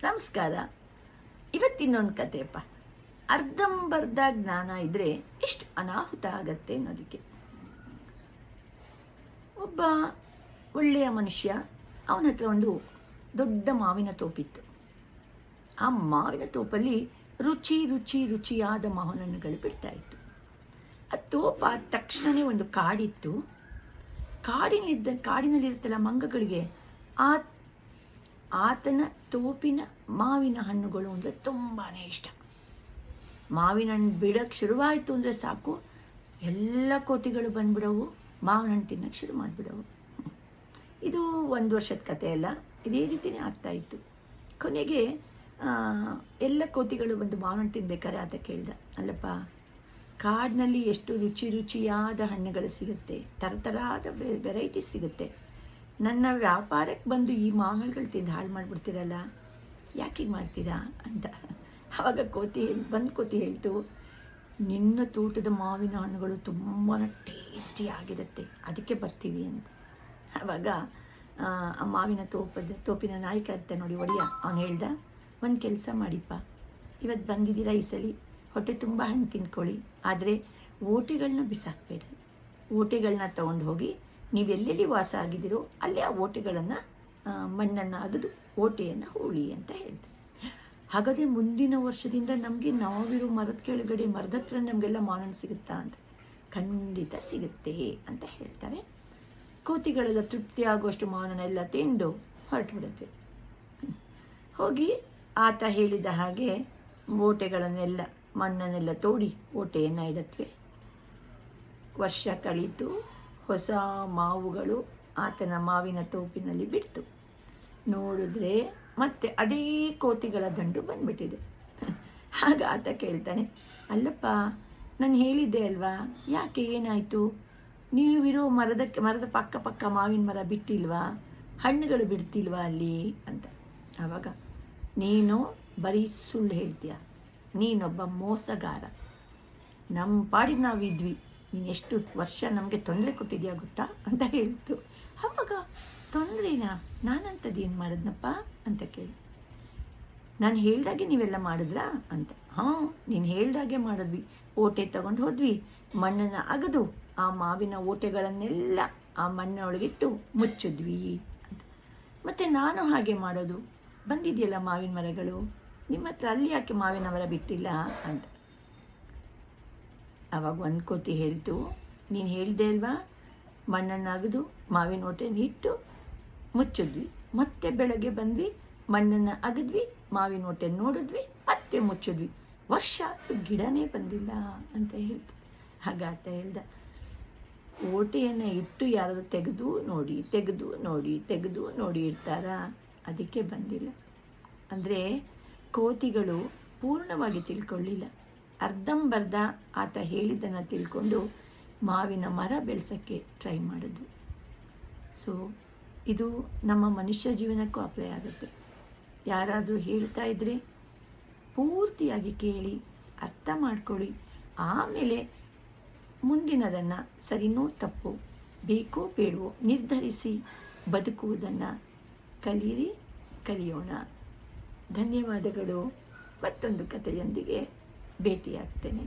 ನಮಸ್ಕಾರ. ಇವತ್ತಿನೊಂದು ಕತೆಯಪ್ಪ. ಅರ್ಧಂಬರ್ಧ ಜ್ಞಾನ ಇದ್ದರೆ ಎಷ್ಟು ಅನಾಹುತ ಆಗತ್ತೆ ಅನ್ನೋದಕ್ಕೆ. ಒಬ್ಬ ಒಳ್ಳೆಯ ಮನುಷ್ಯ, ಅವನ ಹತ್ರ ಒಂದು ದೊಡ್ಡ ಮಾವಿನ ತೋಪಿತ್ತು. ಆ ಮಾವಿನ ತೋಪಲ್ಲಿ ರುಚಿಯಾದ ಮಾವಿನ ಹಣ್ಣುಗಳು ಬಿಡ್ತಾ ಇತ್ತು. ಆ ತೋಪ ಆದ ತಕ್ಷಣವೇ ಒಂದು ಕಾಡಿತ್ತು. ಕಾಡಿನಲ್ಲಿರುತ್ತಲ್ಲ ಮಂಗಗಳಿಗೆ ಆತನ ತೋಪಿನ ಮಾವಿನ ಹಣ್ಣುಗಳು ಅಂದರೆ ತುಂಬಾ ಇಷ್ಟ. ಮಾವಿನ ಹಣ್ಣು ಬಿಡೋಕ್ಕೆ ಶುರುವಾಯಿತು ಅಂದರೆ ಸಾಕು, ಎಲ್ಲ ಕೋತಿಗಳು ಬಂದ್ಬಿಡವು, ಮಾವಿನ ಹಣ್ಣು ತಿನ್ನೋಕ್ಕೆ ಶುರು ಮಾಡಿಬಿಡವು. ಇದು 1 ವರ್ಷದ ಕತೆ ಅಲ್ಲ, ಇದೇ ರೀತಿಯೇ ಆಗ್ತಾಯಿತ್ತು. ಕೊನೆಗೆ ಎಲ್ಲ ಕೋತಿಗಳು ಬಂದು ಮಾವಿನ ಹಣ್ಣು ತಿನ್ಬೇಕಾದ್ರೆ ಆತ ಕೇಳ್ದ, ಅಲ್ಲಪ್ಪ, ಕಾಡಿನಲ್ಲಿ ಎಷ್ಟು ರುಚಿಯಾದ ಹಣ್ಣುಗಳು ಸಿಗುತ್ತೆ, ಥರಥರದ ವೆರೈಟೀಸ್ ಸಿಗುತ್ತೆ. ನನ್ನ ವ್ಯಾಪಾರಕ್ಕೆ ಬಂದು ಈ ಮಾವಿನಗಳು ತಿಂದು ಹಾಳು ಮಾಡಿಬಿಡ್ತೀರಲ್ಲ, ಯಾಕೆ ಹೀಗೆ ಮಾಡ್ತೀರಾ ಅಂತ. ಆವಾಗ ಕೋತಿ ಹೇಳ್ತು, ನಿನ್ನ ತೋಟದ ಮಾವಿನ ಹಣ್ಣುಗಳು ತುಂಬಾ ಟೇಸ್ಟಿಯಾಗಿರುತ್ತೆ, ಅದಕ್ಕೆ ಬರ್ತೀವಿ ಅಂತ. ಆವಾಗ ಆ ಮಾವಿನ ತೋಪಿನ ನಾಯಕ ಇರ್ತಾನೆ ನೋಡಿ, ಒಡೆಯ, ಅವನು ಹೇಳ್ದ, ಒಂದು ಕೆಲಸ ಮಾಡಿಪ್ಪ, ಇವತ್ತು ಬಂದಿದ್ದೀರಾ, ಈ ಸಲ ಹೊಟ್ಟೆ ತುಂಬ ಹಣ್ಣು ತಿನ್ಕೊಳ್ಳಿ, ಆದರೆ ಓಟೆಗಳನ್ನ ಬಿಸಾಕಬೇಡಿ. ಓಟೆಗಳನ್ನ ತೊಗೊಂಡು ಹೋಗಿ ನೀವು ಎಲ್ಲೆಲ್ಲಿ ವಾಸ ಆಗಿದ್ದೀರೋ ಅಲ್ಲಿ ಆ ಓಟೆಗಳನ್ನು ಮಣ್ಣನ್ನು ಅಗದು ಓಟೆಯನ್ನು ಹೂಳಿ ಅಂತ ಹೇಳ್ದೆ. ಹಾಗಾದರೆ ಮುಂದಿನ ವರ್ಷದಿಂದ ನಮಗೆ ನಾವಿರೋ ಮರದ ಕೆಳಗಡೆ ಮರದ ಹತ್ರ ನಮಗೆಲ್ಲ ಮಾವಿನ ಸಿಗುತ್ತಾ ಅಂತ. ಖಂಡಿತ ಸಿಗುತ್ತೆ ಅಂತ ಹೇಳ್ತಾರೆ. ಕೋತಿಗಳೆಲ್ಲ ತೃಪ್ತಿ ಆಗುವಷ್ಟು ಮಾವಿನೆಲ್ಲ ತಿಂದು ಹೊರಟುಬಿಡುತ್ತೆ. ಹೋಗಿ ಆತ ಹೇಳಿದ ಹಾಗೆ ಓಟೆಗಳನ್ನೆಲ್ಲ ಮಣ್ಣನ್ನೆಲ್ಲ ತೋಡಿ ಓಟೆಯನ್ನು ಇಡತ್ವೆ. ವರ್ಷ ಕಳೀತು, ಹೊಸ ಮಾವುಗಳು ಆತನ ಮಾವಿನ ತೋಪಿನಲ್ಲಿ ಬಿಡ್ತು. ನೋಡಿದ್ರೆ ಮತ್ತೆ ಅದೇ ಕೋತಿಗಳ ದಂಡು ಬಂದ್ಬಿಟ್ಟಿದೆ. ಆಗ ಆತ ಕೇಳ್ತಾನೆ, ಅಲ್ಲಪ್ಪ, ನಾನು ಹೇಳಿದ್ದೆ ಅಲ್ವಾ, ಯಾಕೆ ಏನಾಯಿತು? ನೀವಿರೋ ಮರದ ಪಕ್ಕ ಮಾವಿನ ಮರ ಬಿಟ್ಟಿಲ್ವಾ, ಹಣ್ಣುಗಳು ಬಿಡ್ತಿಲ್ವಾ ಅಲ್ಲಿ ಅಂತ. ಆವಾಗ, ನೀನು ಬರೀ ಸುಳ್ಳು ಹೇಳ್ತೀಯ, ನೀನೊಬ್ಬ ಮೋಸಗಾರ. ನಮ್ಮ ಪಾಡಿಗೆ ನಾವಿದ್ವಿ, ನೀನು ಎಷ್ಟು ವರ್ಷ ನಮಗೆ ತೊಂದರೆ ಕೊಟ್ಟಿದ್ಯಾ ಗೊತ್ತಾ ಅಂತ ಹೇಳ್ತು. ಆವಾಗ, ತೊಂದರೆನಾ? ನಾನಂಥದ್ದು ಏನು ಮಾಡಿದ್ನಪ್ಪ ಅಂತ ಕೇಳಿ. ನಾನು ಹೇಳ್ದಾಗೆ ನೀವೆಲ್ಲ ಮಾಡಿದ್ರಾ ಅಂತ. ಹಾಂ, ನೀನು ಹೇಳ್ದಾಗೆ ಮಾಡಿದ್ವಿ. ಓಟೆ ತಗೊಂಡು ಹೋದ್ವಿ, ಮಣ್ಣನ್ನು ಅಗದು ಆ ಮಾವಿನ ಓಟೆಗಳನ್ನೆಲ್ಲ ಆ ಮಣ್ಣೊಳಗಿಟ್ಟು ಮುಚ್ಚಿದ್ವಿ ಅಂತ. ಮತ್ತು ನಾನು ಹಾಗೆ ಮಾಡೋದು, ಬಂದಿದೆಯಲ್ಲ ಮಾವಿನ ಮರಗಳು, ನಿಮ್ಮ ಹತ್ರ ಅಲ್ಲಿ ಯಾಕೆ ಮಾವಿನ ಮರ ಬಿಟ್ಟಿಲ್ಲ ಅಂತ. ಆವಾಗ ಒಂದು ಕೋತಿ ಹೇಳ್ತು, ನೀನು ಹೇಳಿದೆ ಅಲ್ವಾ, ಮಣ್ಣನ್ನು ಅಗದು ಮಾವಿನ ಓಟೆಯನ್ನು ಇಟ್ಟು ಮುಚ್ಚಿದ್ವಿ, ಮತ್ತೆ ಬೆಳಗ್ಗೆ ಬಂದ್ವಿ, ಮಣ್ಣನ್ನು ಅಗದ್ವಿ, ಮಾವಿನ ಓಟೆ ನೋಡಿದ್ವಿ, ಮತ್ತೆ ಮುಚ್ಚಿದ್ವಿ, ವರ್ಷ ಗಿಡನೇ ಬಂದಿಲ್ಲ ಅಂತ ಹೇಳ್ತು. ಹಾಗಾತ ಹೇಳ್ದ, ಓಟೆಯನ್ನು ಇಟ್ಟು ಯಾರಾದರೂ ತೆಗೆದು ನೋಡಿ ಇರ್ತಾರಾ, ಅದಕ್ಕೆ ಬಂದಿಲ್ಲ. ಅಂದರೆ ಕೋತಿಗಳು ಪೂರ್ಣವಾಗಿ ತಿಳ್ಕೊಳ್ಳಿಲ್ಲ, ಅರ್ಧಂಬರ್ಧ ಆತ ಹೇಳಿದ್ದನ್ನು ತಿಳ್ಕೊಂಡು ಮಾವಿನ ಮರ ಬೆಳೆಸೋಕ್ಕೆ ಟ್ರೈ ಮಾಡೋದು. ಸೊ ಇದು ನಮ್ಮ ಮನುಷ್ಯ ಜೀವನಕ್ಕೂ ಅಪ್ಲೈ ಆಗುತ್ತೆ. ಯಾರಾದರೂ ಹೇಳ್ತಾ ಇದ್ದರೆ ಪೂರ್ತಿಯಾಗಿ ಕೇಳಿ ಅರ್ಥ ಮಾಡ್ಕೊಳ್ಳಿ, ಆಮೇಲೆ ಮುಂದಿನದನ್ನು ಸರಿನೋ ತಪ್ಪು, ಬೇಕೋ ಬೇಡವೋ ನಿರ್ಧರಿಸಿ ಬದುಕುವುದನ್ನು ಕಲಿಯೋಣ. ಧನ್ಯವಾದಗಳು. ಮತ್ತೊಂದು ಕಥೆಯೊಂದಿಗೆ ಭೇಟಿಯಾಗ್ತೇನೆ.